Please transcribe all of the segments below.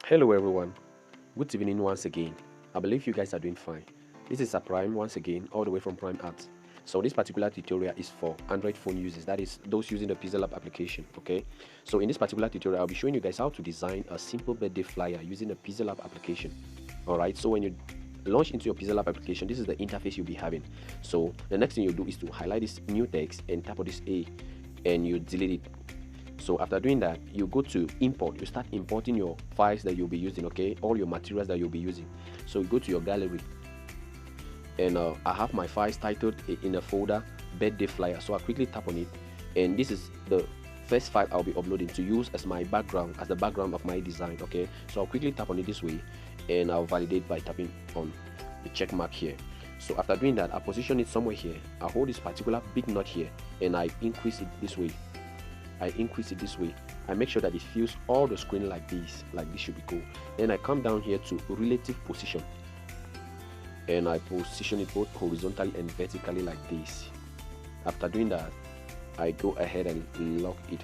Hello everyone, good evening once again. I believe you guys are doing fine. This is Prime once again, all the way from Prime Arts. So this particular tutorial is for Android phone users, that is those using the PixelLab application. Okay, so in this particular tutorial I'll be showing you guys how to design a simple birthday flyer using the PixelLab application. Alright, so when you launch into your PixelLab application, this is the interface you'll be having. So the next thing you do is to highlight this new text and tap on this A and you delete it. So after doing that, you go to import. You start importing your files that you'll be using, okay, all your materials that you'll be using. So you go to your gallery, and I have my files titled in a folder birthday flyer. So I quickly tap on it, and this is the first file I'll be uploading to use as my background, as the background of my design. Okay, so I'll quickly tap on it this way, and I'll validate by tapping on the check mark here. So after doing that, I position it somewhere here. I hold this particular big nut here, and I increase it this way. I make sure that it fills all the screen like this should be cool. Then I come down here to relative position, and I position it both horizontally and vertically like this. After doing that, I go ahead and lock it.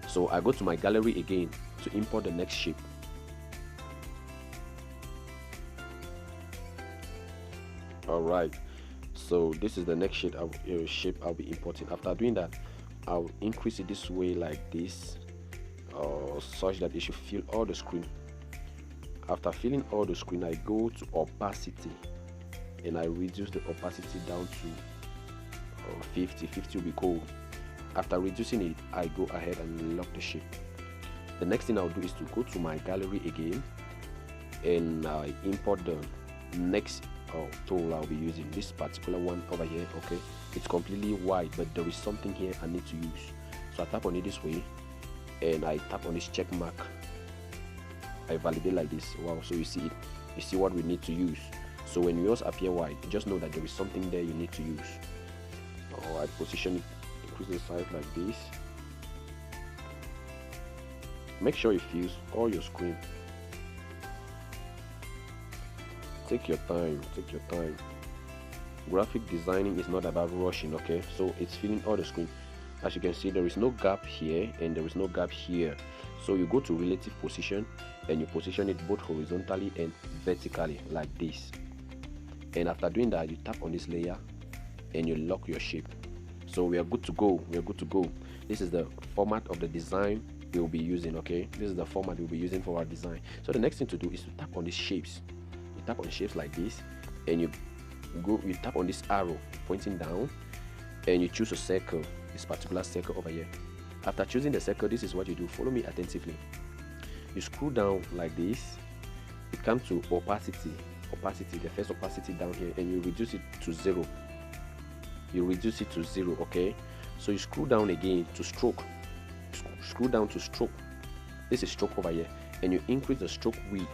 So I go to my gallery again to import the next shape. Alright, so this is the next shape I'll be importing. After doing that, I'll increase it this way like this, such that it should fill all the screen. After filling all the screen, I go to opacity and I reduce the opacity down to 50 will be cool. After reducing it, I go ahead and lock the shape. The next thing I'll do is to go to my gallery again, and I import the next tool I'll be using, this particular one over here. Okay, it's completely white, but there is something here I need to use. So I tap on it this way, and I tap on this check mark. I validate like this. Wow, so you see it, you see what we need to use. So when yours appear white, just know that there is something there you need to use. I position it, increase the size like this. Make sure it fills all your screen. Take your time. Graphic designing is not about rushing. Okay, so it's filling all the screen. As you can see, there is no gap here and there is no gap here. So you go to relative position and you position it both horizontally and vertically like this. And after doing that, you tap on this layer and you lock your shape. So we are good to go. This is the format of the design we'll be using. Okay, this is the format we'll be using for our design. So the next thing to do is to tap on these shapes. You tap on shapes like this, and you tap on this arrow pointing down, and you choose a circle, this particular circle over here. After choosing the circle, this is what you do. Follow me attentively. You scroll down like this. You come to opacity, the first opacity down here, and you reduce it to 0. Okay, so you scroll down again to stroke. Scroll down to stroke. This is stroke over here, and you increase the stroke width.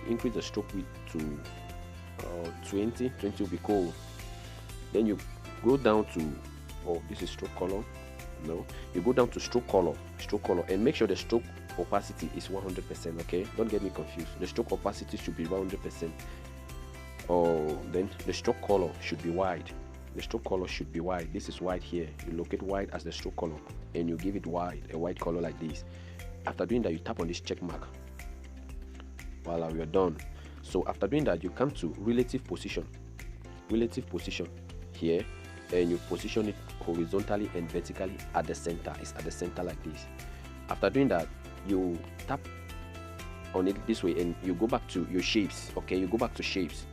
Increase the stroke width to 20 will be cool. Then you go down to this is stroke color. No, you go down to stroke color, and make sure the stroke opacity is 100%. Okay, don't get me confused. The stroke opacity should be 100%. Then the stroke color should be white. This is white here. You locate white as the stroke color, and you give it a white color like this. After doing that, you tap on this check mark. Voila, we are done. So after doing that, you come to relative position here, and you position it horizontally and vertically at the center. It's at the center like this. After doing that, you tap on it this way, and you go back to your shapes. Okay, you go back to shapes.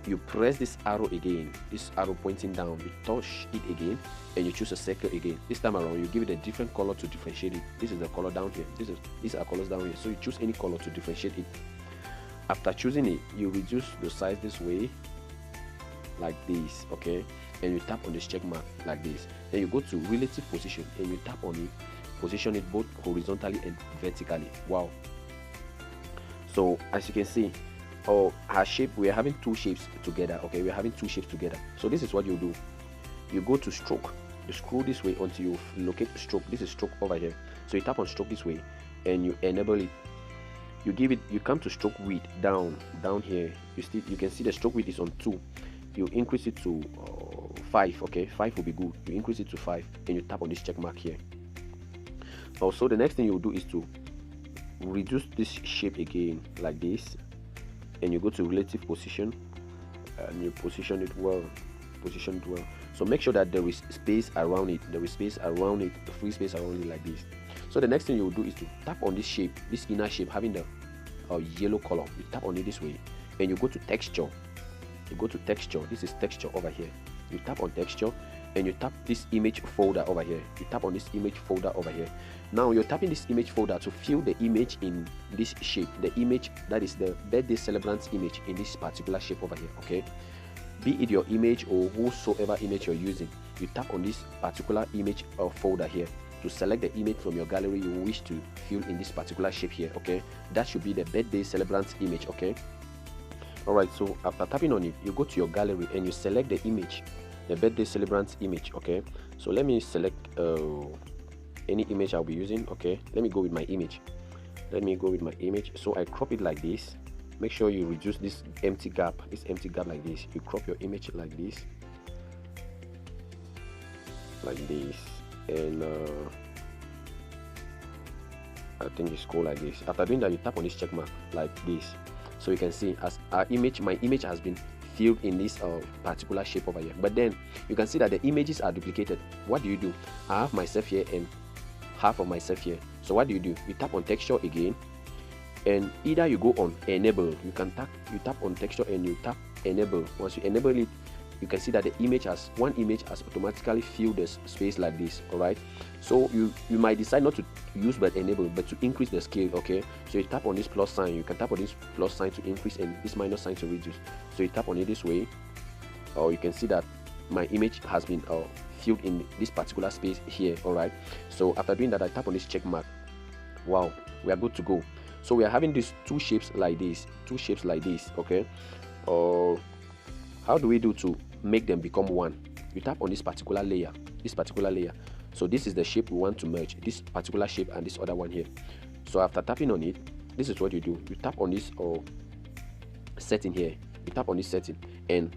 You press this arrow again, this arrow pointing down. You touch it again, and you choose a circle again. This time around, you give it a different color to differentiate it. This is the color down here. These are colors down here. So you choose any color to differentiate it. After choosing it, you reduce the size this way, like this. Okay, and you tap on this check mark like this. Then you go to relative position, and you tap on it, position it both horizontally and vertically. Wow. So as you can see, our shape, we are having two shapes together. Okay, we are having two shapes together. So this is what you do. You go to stroke. You scroll this way until you locate stroke. This is stroke over here. So you tap on stroke this way, and you enable it. You come to stroke width down here. You can see the stroke width is on 2. You increase it to 5. Okay, 5 will be good. You increase it to 5, and you tap on this check mark here. Also, the next thing you do is to reduce this shape again like this, and you go to relative position and you position it well. So make sure that there is space around it, free space around it like this. So the next thing you will do is to tap on this shape, this inner shape having the yellow color. You tap on it this way, and you go to texture. This is texture over here. You tap on texture, and you tap this image folder over here. Now you're tapping this image folder to fill the image in this shape, the image that is the birthday celebrant's image in this particular shape over here. Okay, be it your image or whosoever image you're using, you tap on this particular image folder here to select the image from your gallery you wish to fill in this particular shape here. Okay, that should be the birthday celebrant's image. Okay, alright, so after tapping on it, you go to your gallery and you select the image, the birthday celebrant's image. Okay, so let me select any image I'll be using. Okay, let me go with my image. So I crop it like this. Make sure you reduce this empty gap like this. You crop your image like this, and I think it's cool like this. After doing that, you tap on this check mark like this, so you can see as my image has been filled in this particular shape over here. But then you can see that the images are duplicated. What do? I have myself here and half of myself here. So what do? You tap on texture again, and either you go on enable. You tap on texture and you tap enable. Once you enable it, you can see that one image has automatically filled the space like this. All right, so you might decide not to use but enable, but to increase the scale. Okay, so you tap on this plus sign. You can tap on this plus sign to increase and this minus sign to reduce. So you tap on it this way, or you can see that my image has been filled in this particular space here. All right, so after doing that, I tap on this check mark. Wow, we are good to go. So we are having these two shapes like this. Okay, how do we do to make them become one? You tap on this particular layer. So this is the shape we want to merge, this particular shape and this other one here. So after tapping on it, this is what you do. You tap on this setting here. You tap on this setting, and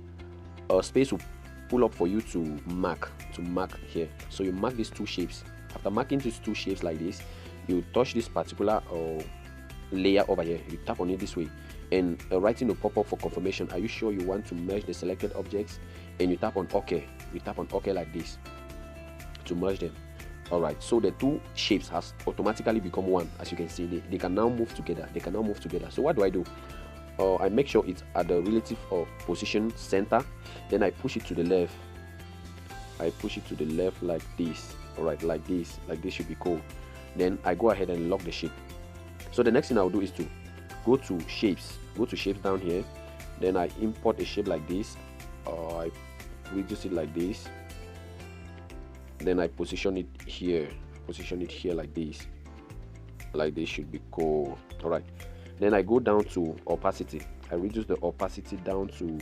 a space will pull up for you to mark here. So you mark these two shapes. After marking these two shapes like this, you touch this particular layer over here. You tap on it this way, and a writing will pop up for confirmation. Are you sure you want to merge the selected objects? And you tap on OK. Like this to merge them. All right, so the two shapes has automatically become one. As you can see, they can now move together. So what do? I make sure it's at the relative position center. Then I push it to the left. Like this. All right, like this should be cool. Then I go ahead and lock the shape. So the next thing I'll do is to go to shapes down here. Then I import a shape like this. I reduce it like this. Then I position it here like this should be cool. All right, then I go down to opacity. I reduce the opacity down to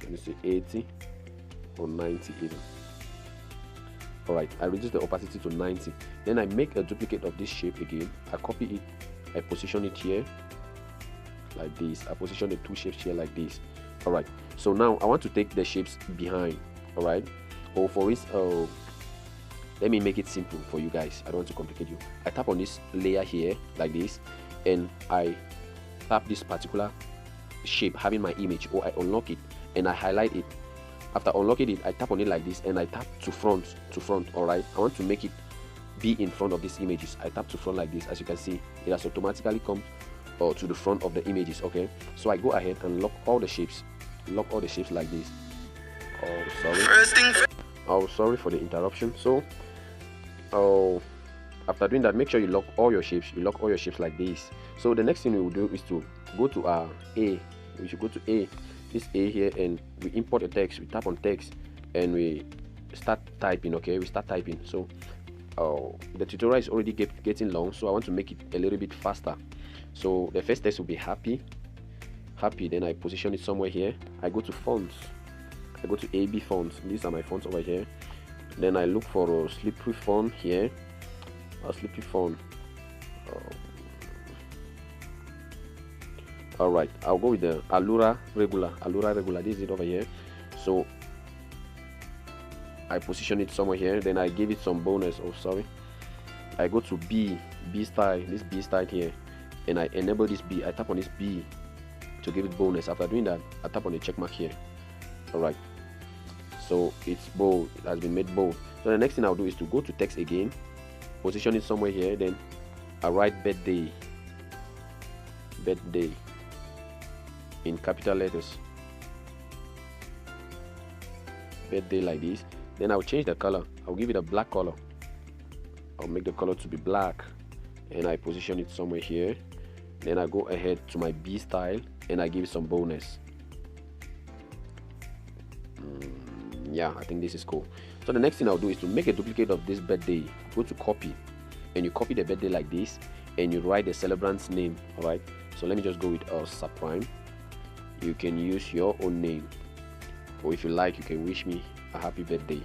let me say 80 or 90 even. All right, I reduce the opacity to 90. Then I make a duplicate of this shape again. I copy it, I position it here like this. I position the two shapes here like this. All right, so now I want to take the shapes behind. All right, or for instance, let me make it simple for you guys. I don't want to complicate you. I tap on this layer here like this, and I tap this particular shape having my image, or I unlock it and I highlight it. After unlocking it, I tap on it like this, and I tap to front. All right, I want to make it be in front of these images. I tap to front like this. As you can see, it has automatically come to the front of the images. Okay, so I go ahead and lock all the shapes like this. Sorry for the interruption. So after doing that, make sure you lock all your shapes. Like this. So the next thing we will do is to go to our A. We should go to A, this A here, and we import a text. We tap on text and we start typing. Okay, we start typing. So the tutorial is already getting long, so I want to make it a little bit faster. So the first text will be happy. Then I position it somewhere here. I go to fonts. I go to AB fonts. These are my fonts over here. Then I look for a slippery font here. A slippery font. All right, I'll go with the Allura regular. This is it over here. So I position it somewhere here. Then I give it some bonus. I go to B style, this B style here, and I enable this B. I tap on this B to give it boldness. After doing that, I tap on the check mark here. Alright, so it's bold, it has been made bold. So the next thing I'll do is to go to text again, position it somewhere here, then I write birthday in capital letters, birthday, like this. Then I'll change the color. I'll give it a black color. I'll make the color to be black, and I position it somewhere here. Then I go ahead to my B style and I give it some boldness. Yeah, I think this is cool. So the next thing I'll do is to make a duplicate of this birthday. Go to copy, and you copy the birthday like this, and you write the celebrant's name. All right, so let me just go with subprime. You can use your own name, or if you like, you can wish me a happy birthday.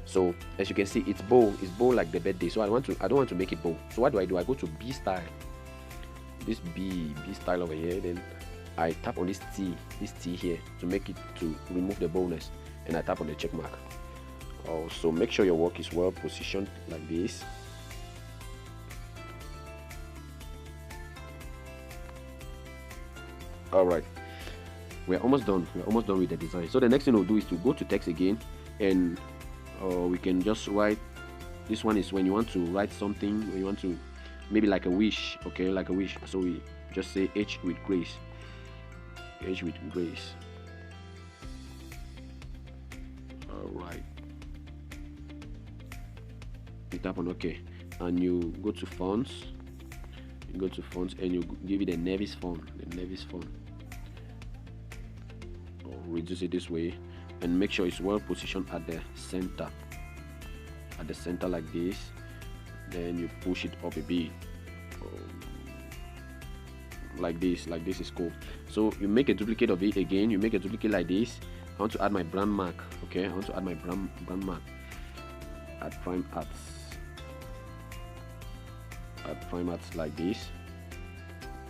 So as you can see, it's bold like the birthday. So I don't want to make it bold. So what do? I go to B style, this B style over here. Then I tap on this T here to make it, to remove the boldness, and I tap on the check mark. Also make sure your work is well positioned like this. Alright, we're almost done with the design. So the next thing we'll do is to go to text again, and we can just write. This one is when you want to write something, when you want to, maybe like a wish, okay, like a wish. So we just say H with grace. Alright, you tap on OK, and you go to fonts. And you give it a Nevis font. Or reduce it this way, and make sure it's well positioned at the center. Like this. Then you push it up a bit. Like this is cool. So you make a duplicate of it again. You make a duplicate like this. I want to add my brand mark. Okay, I want to add my brand mark at Prime Arts. Like this.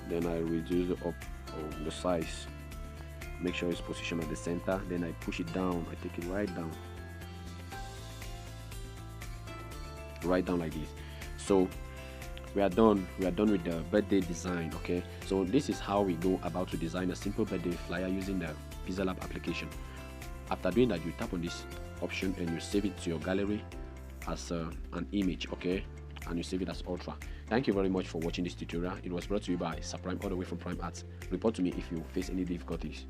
Then I reduce it up the size. Make sure it's positioned at the center. Then I push it down. I take it right down like this. So we are done with the birthday design. Okay, so this is how we go about to design a simple birthday flyer using the PixelLab application. After doing that, you tap on this option and you save it to your gallery as an image. Okay, and you save it as Ultra. Thank you very much for watching this tutorial. It was brought to you by Subprime, all the way from Prime Arts. Report to me if you face any difficulties.